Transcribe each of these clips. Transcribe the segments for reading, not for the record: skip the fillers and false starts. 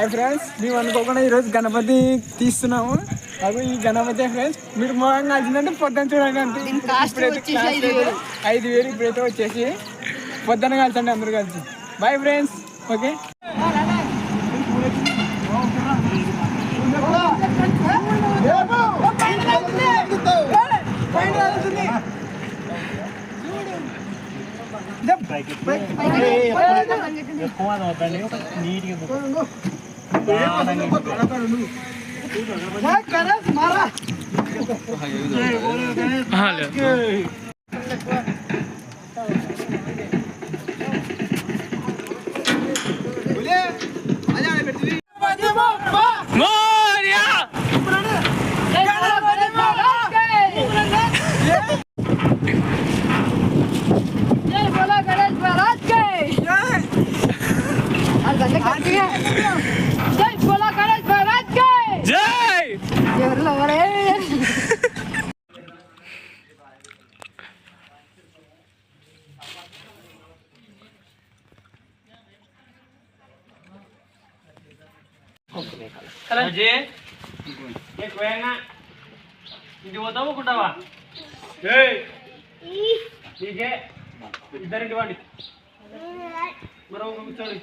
Hi friends, మేము అనుకోకుండా ఈరోజు గణపతి తీస్తున్నాము. అవి ఈ గణపతి ఫ్రెండ్స్ మీరు మొహం కలిసిందంటే పొద్దున చూడండి. ఇప్పుడైతే 5,000 ఇప్పుడైతే వచ్చేసి పొద్దున కలిసండి అందరూ కలిసి. Bye friends, okay. ఇంటి పోతావు కుంటావా? ఇద్దరింటి వాడి మరో కూర్చోండి.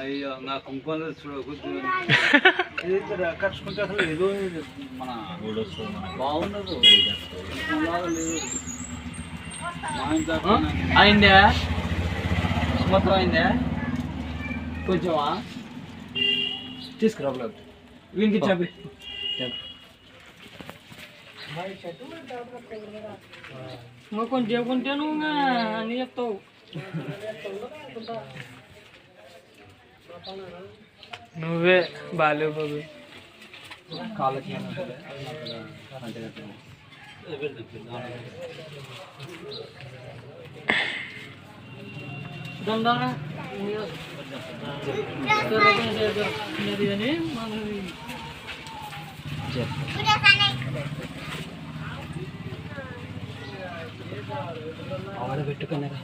అయ్యో నా కుంకుమ కట్టుకుంటే అసలు ఏదో మన బాగుండదు. అయిందా? మొత్తం అయిందా? కొంచెమా తీసుకురా వీనికి చెప్పి కొంచెం చెప్పుకుంటే నువ్వు అన్నీ చెప్తావు. నువ్వే బాగాలేవు బాబు. కాళ్ళకి దండారా ఆడ పెట్టుకున్నారా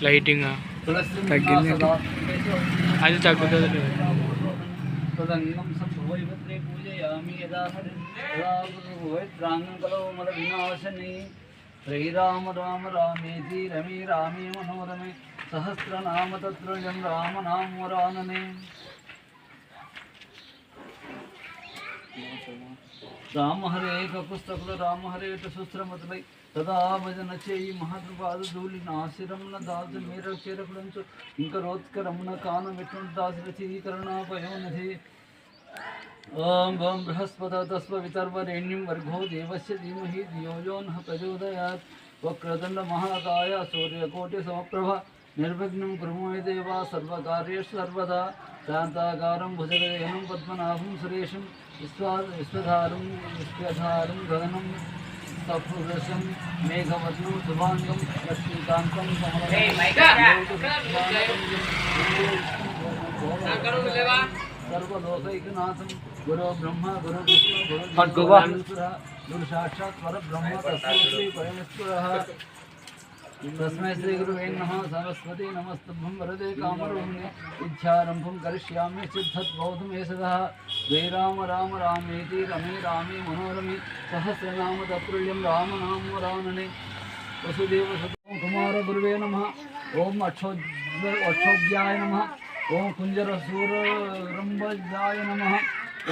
లైటింగ్ తగ్గింది, అది తగ్గుతుంది. శ్రీరామ రామ రామేతి రమే రామే మనోరమే సహస్రనామ తత్తుల్యం రామనామవరాననే. రామ హరే కపుస్తకుల రామ హరే సుస్త్రమతులై సదా భజన చేయి మహాత్పాద ధూళి నాశిరమున దాసు మీర చేరకుడంచు ఇంకా రోత్కరమున కానం ఎటువంటి దాసుల చీకరణాపయోనిధి. ఓం ఓం బృహస్పత తస్వ వితర్వరేణ్యం వర్గో దేవస్య ధీమహి ధియో యో నః ప్రచోదయాత్. వక్రతుండ మహాకాయ సూర్యకోటి సమప్రభ నిర్విఘ్నం కురు మే దేవ సర్వకార్యేషు సర్వదా. శాంతాకారం భుజగశయనం పద్మనాభం సురేశం విశ్వధారం గగనం సపురుషం మేఘవర్ణం శుభాంగం లక్ష్మీకాంతం సర్వలోకైకనాథం గురో బ్రహ్మ గురు విష్ణు గురు సాక్షాత్ పరబ్రహ్మ తస్మై శ్రీ పరమేశ్వరః. తస్మై శ్రీ గురువే నమః. సరస్వతి నమస్తుభ్యం వరదే కామరూపిణి విద్యారంభం కరిష్యామి సిద్ధద్భవతు మే సదా. శ్రీరామ రామ రామేతి రమే రామే మనోరమే సహస్రనామ తత్తుల్యం రామనామవరాననే. వసుదేవ సుతం కుమార గురువే నమః. ఓం అక్షోభ్యాయ నమః. ఓం కుంజరసూరంభజాయ నమః.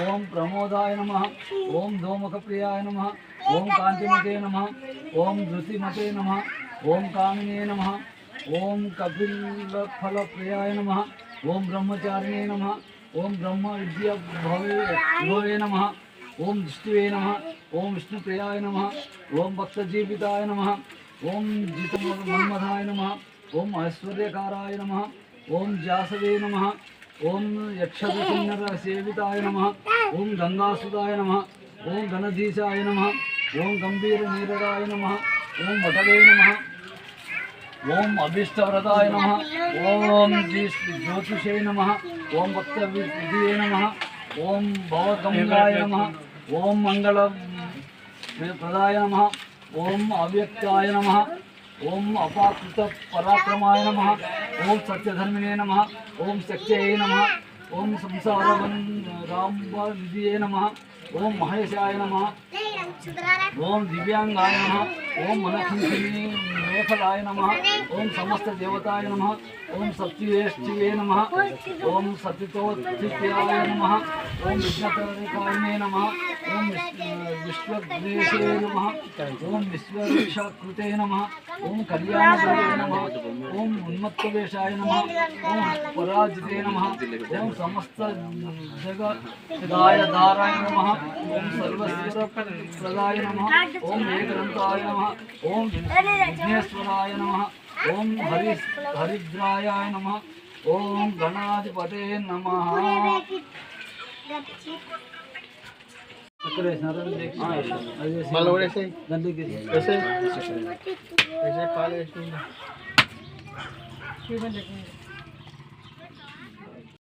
ఓం ప్రమోదాయ నమః. ఓం ధూమకప్రియాయ నమః. ఓం కాంతిమతే నమః. ఓం ధృతిమతే నమః. ఓం కామినే నమః. ఓం కపిలఫలప్రియాయ నమః. ओम ब्रह्मचारिणे नमः ओम ब्रह्म विद्या भवे नमः ओम विष्णुवे नमः ओम विष्णुप्रियाय नमः ओम भक्तजीविताय नमः ओम जितमन्मथाय नमः ओम ऐश्वर्यकाराय नमः ओम जासवे नमः ओम यक्षकिन्नरसेविताय नमः ओम गंगासुताय नमः ओम गणधीशाय नमः ओम गंभीरनीरदाय नमः ओम वटवे नमः ओम अभीष्टवरदाय नमः ओम ज्योतिषे नमः ओम भक्तविद्ये नमः ओम भवगंगाय नमः ओम मंगलप्रदाय नमः ओम अव्यक्ताय नमः ओम अपाकृत पराक्रमाय नमः ओम सत्यधर्मिणे नमः ओम शक्त्यै नमः ओम संसारविद्ये नमः ओम महेशाय नमः ओम दिव्यांगाय नमः ओम मनखिंसिनी मेखलाय नमः ओम समस्त देवताय नमः ओम सत्यवेष्टिवे नमः ओम सतितोत्थित्याय नमः ओम विघ्नकारिणे नमः ओम विश्वग्नेशे नमः ओम विश्वरक्षाकृते नमः ओम कल्याणदेवे नमः ओम उन्मत्तवेशाय नमः ओम पराजिते नमः ओम समस्त जगदाय धाराय नमः ओम सर्वस्वप्रदाय नमः ओम एकदन्ताय नमः ओम विघ्नेश्वराय नमः ओम हरिद्राय नमः ओम गणाधिपते नमः। ऐसे पाले